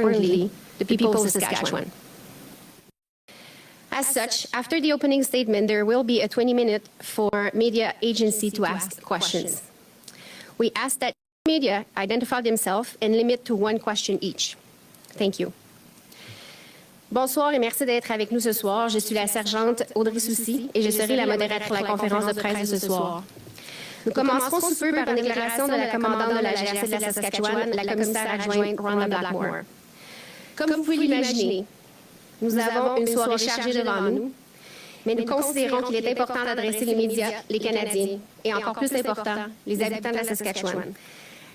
importantly, the people of Saskatchewan. As such, after the opening statement, there will be a 20-minute for media agency to ask questions. We ask that media identify themselves and limit to one question each. Thank you. Bonsoir et merci d'être avec nous ce soir. Je suis la sergente Audrey Soucy et je serai la modératrice pour la conférence de presse de ce soir. Nous commencerons sous peu par une déclaration de la commandante de la GRC de la Saskatchewan, la commissaire adjointe Rhonda Blackmore. Comme vous pouvez l'imaginer, nous avons une soirée chargée devant nous, mais nous considérons qu'il est important d'adresser les médias, les Canadiens, et encore plus important, les habitants de la Saskatchewan.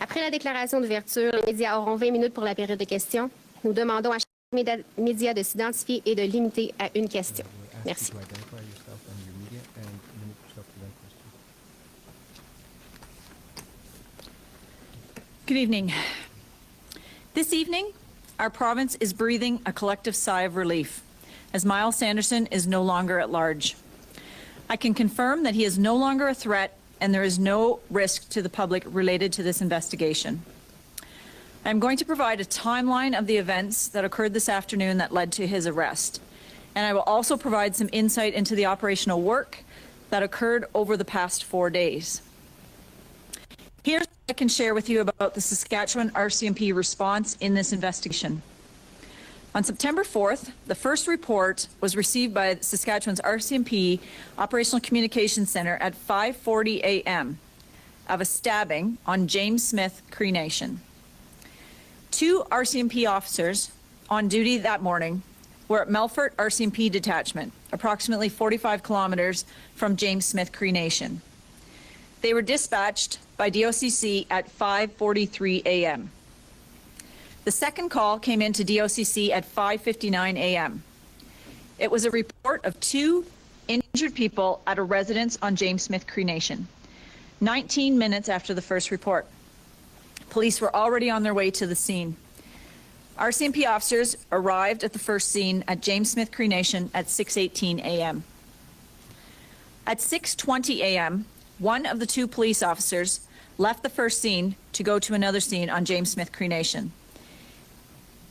Après la déclaration d'ouverture, les médias auront 20 minutes pour la période de questions. Nous demandons à chaque média de s'identifier et de limiter à une question. Merci. Good evening. This evening, our province is breathing a collective sigh of relief as Myles Sanderson is no longer at large. I can confirm that he is no longer a threat and there is no risk to the public related to this investigation. I'm going to provide a timeline of the events that occurred this afternoon that led to his arrest. And I will also provide some insight into the operational work that occurred over the past 4 days. Here's what I can share with you about the Saskatchewan RCMP response in this investigation. On September 4th, the first report was received by Saskatchewan's RCMP Operational Communications Centre at 5:40 a.m. of a stabbing on James Smith Cree Nation. 2 RCMP officers on duty that morning were at Melfort RCMP detachment, approximately 45 kilometers from James Smith Cree Nation. They were dispatched by DOCC at 5:43 a.m. The second call came into DOCC at 5:59 a.m. It was a report of 2 injured people at a residence on James Smith Cree Nation, 19 minutes after the first report. Police were already on their way to the scene. RCMP officers arrived at the first scene at James Smith Cree Nation at 6:18 a.m. At 6:20 a.m., one of the 2 police officers left the first scene to go to another scene on James Smith Cree Nation.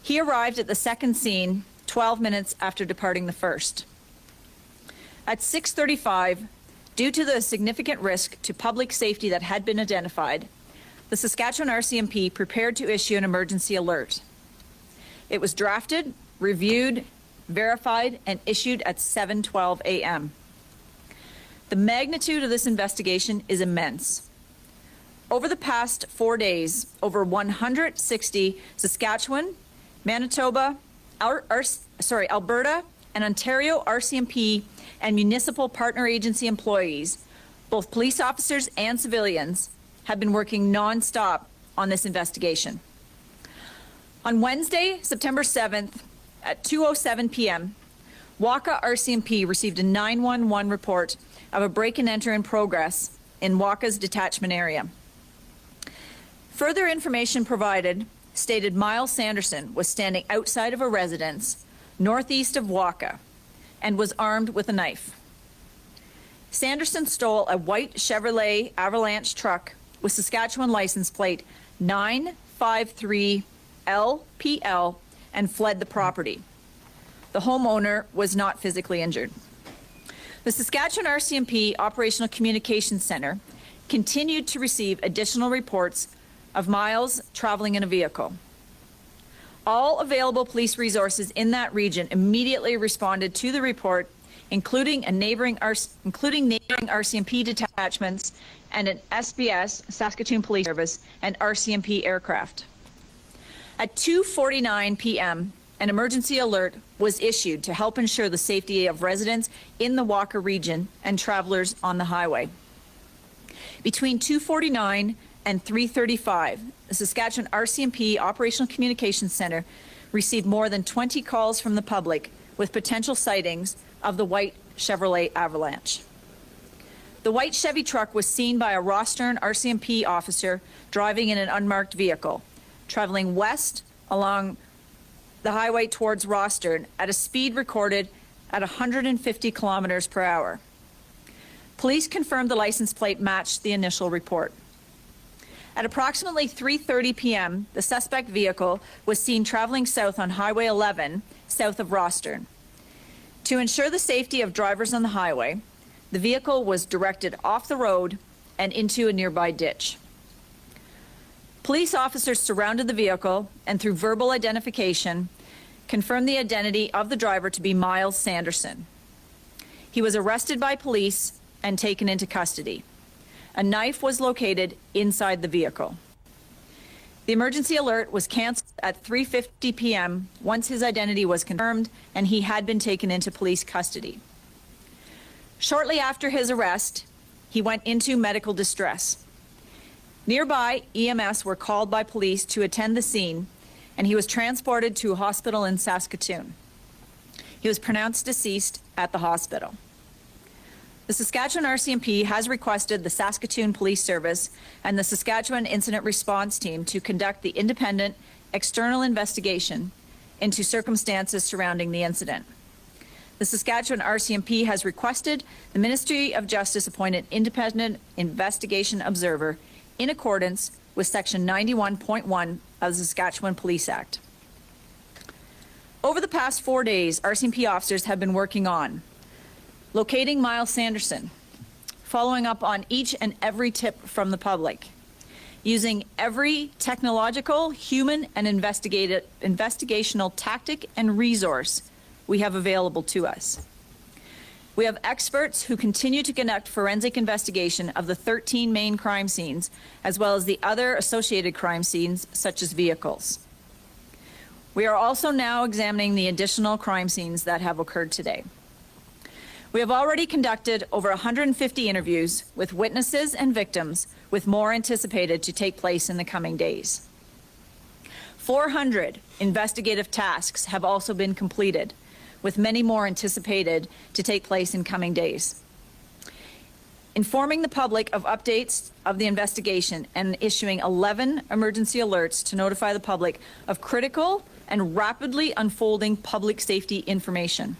He arrived at the second scene 12 minutes after departing the first. At 6:35, due to the significant risk to public safety that had been identified, the Saskatchewan RCMP prepared to issue an emergency alert. It was drafted, reviewed, verified, and issued at 7:12 a.m. The magnitude of this investigation is immense. Over the past 4 days, over 160 Saskatchewan, Manitoba, Alberta, and Ontario RCMP and municipal partner agency employees, both police officers and civilians, have been working non-stop on this investigation. On Wednesday, September 7th, at 2:07 p.m., Waka RCMP received a 911 report of a break-and-enter in progress in Waka's detachment area. Further information provided stated Myles Sanderson was standing outside of a residence northeast of Waka and was armed with a knife. Sanderson stole a white Chevrolet Avalanche truck with Saskatchewan license plate 953LPL and fled the property. The homeowner was not physically injured. The Saskatchewan RCMP Operational Communications Centre continued to receive additional reports of Myles traveling in a vehicle. All available police resources in that region immediately responded to the report, including neighboring RCMP detachments and an SBS, Saskatoon Police Service, and RCMP aircraft. At 2:49 p.m., an emergency alert was issued to help ensure the safety of residents in the Waka region and travelers on the highway. Between 2:49 and 3:35, the Saskatchewan RCMP Operational Communications Centre received more than 20 calls from the public with potential sightings of the white Chevrolet Avalanche. The white Chevy truck was seen by a Rostern RCMP officer driving in an unmarked vehicle, traveling west along the highway towards Rostern at a speed recorded at 150 kilometers per hour. Police confirmed the license plate matched the initial report. At approximately 3:30 p.m., the suspect vehicle was seen traveling south on Highway 11, south of Rostern. To ensure the safety of drivers on the highway, the vehicle was directed off the road and into a nearby ditch. Police officers surrounded the vehicle and, through verbal identification, confirmed the identity of the driver to be Myles Sanderson. He was arrested by police and taken into custody. A knife was located inside the vehicle. The emergency alert was canceled at 3:50 p.m. once his identity was confirmed and he had been taken into police custody. Shortly after his arrest, he went into medical distress. Nearby, EMS were called by police to attend the scene, and he was transported to a hospital in Saskatchewan. He was pronounced deceased at the hospital. The Saskatchewan RCMP has requested the Saskatoon Police Service and the Saskatchewan Incident Response Team to conduct the independent external investigation into circumstances surrounding the incident. The Saskatchewan RCMP has requested the Ministry of Justice appoint an independent investigation observer in accordance with Section 91.1 of the Saskatchewan Police Act. Over the past 4 days, RCMP officers have been working on locating Myles Sanderson, following up on each and every tip from the public, using every technological, human, and investigational tactic and resource we have available to us. We have experts who continue to conduct forensic investigation of the 13 main crime scenes, as well as the other associated crime scenes, such as vehicles. We are also now examining the additional crime scenes that have occurred today. We have already conducted over 150 interviews with witnesses and victims, with more anticipated to take place in the coming days. 400 investigative tasks have also been completed, with many more anticipated to take place in coming days. Informing the public of updates of the investigation and issuing 11 emergency alerts to notify the public of critical and rapidly unfolding public safety information.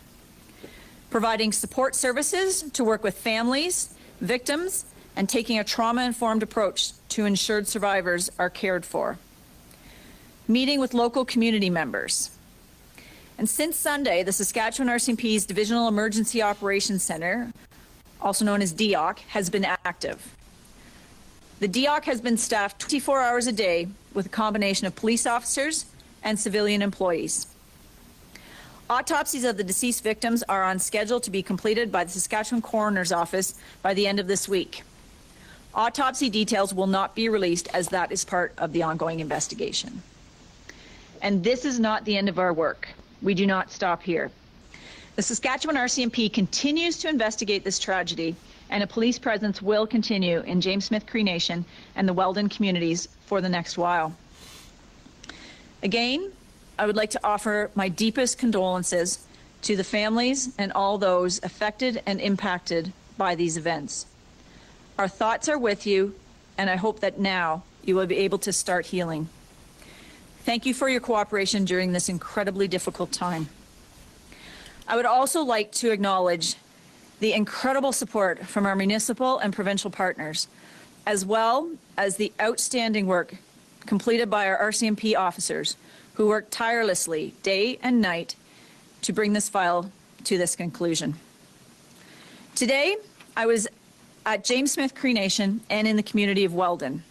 Providing support services to work with families, victims, and taking a trauma-informed approach to ensure survivors are cared for. Meeting with local community members. And since Sunday, the Saskatchewan RCMP's Divisional Emergency Operations Centre, also known as DEOC, has been active. The DEOC has been staffed 24 hours a day with a combination of police officers and civilian employees. Autopsies of the deceased victims are on schedule to be completed by the Saskatchewan Coroner's Office by the end of this week. Autopsy details will not be released, as that is part of the ongoing investigation. And this is not the end of our work. We do not stop here. The Saskatchewan RCMP continues to investigate this tragedy, and a police presence will continue in James Smith Cree Nation and the Weldon communities for the next while. Again, I would like to offer my deepest condolences to the families and all those affected and impacted by these events. Our thoughts are with you, and I hope that now you will be able to start healing. Thank you for your cooperation during this incredibly difficult time. I would also like to acknowledge the incredible support from our municipal and provincial partners, as well as the outstanding work completed by our RCMP officers, who worked tirelessly day and night to bring this file to this conclusion. Today, I was at James Smith Cree Nation and in the community of Weldon.